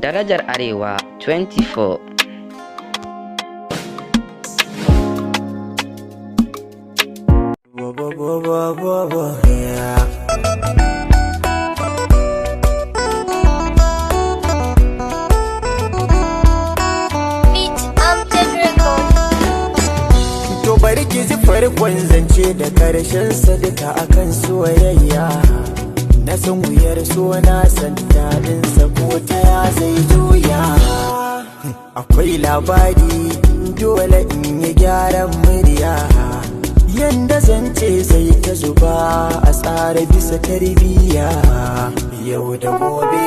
Darajar Arewa 24. To bari ki ji farkon zance da karshen sadaka akan soyayya. Na san wuyar so, na san daɗinsa ko ta ya zai juya. Akwai labari dole in yi gyaran murya. Yanda zance zai ta zuba a tsara bisa tarbiyya. Yau da gobe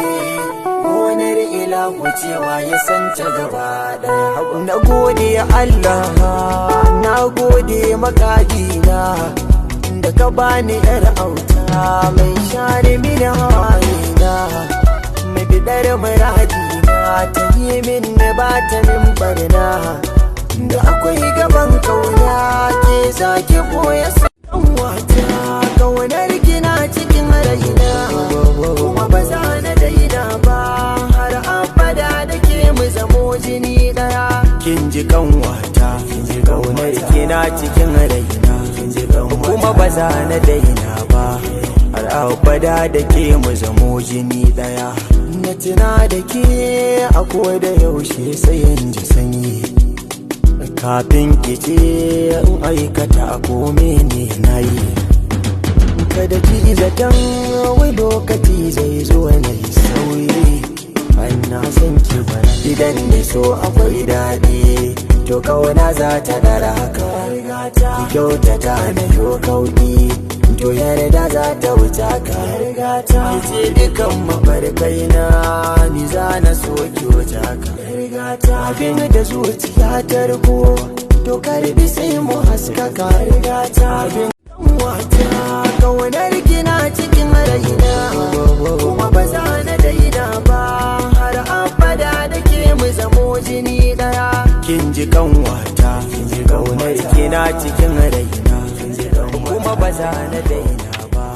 gonar ilahu cewa ya santa gaba ɗaya. Na gode Allah, na gode makagina da ka bani yar auta mai share mini hawayena, mai bidar muradina ta yi min ba ta min barna. Da akwai gaban kauna ke zaki koya san wata, kaunar gina cikin raina kuma ba za na daina ba har abada da ke mu zamo jini daya. Kin ji kanwata, kaunar gina cikin raina kuma ba za na daina ba har abada da ke mu zamo jini daya. Na tuna da ke a koda yaushe sai in ji sanyi kafin ki ce in aikata a kome ne na yi. Kada ki zaton wai lokaci zai zo na yi sauyi, an na san ki bana. Idan da so akwai daɗi to kauna za ta dara haka. Ki kyautata na yo kauɗi to yarda za ta wuce ka. Ki ce dukan mafarkai na ni za na so ki wuce ka. Abin da zuciya ta riko to karbi sai mu haskaka. Abin wata kaunar gina cikin raina kuma ba za na daina ba har abada da ke mu zamo jini daya. Kin ji kanwata, kaunar gina cikin raina kuma ba za na daina ba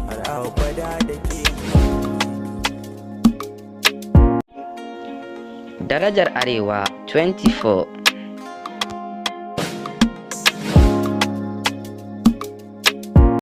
har abada da ke. Darajar Arewa 24.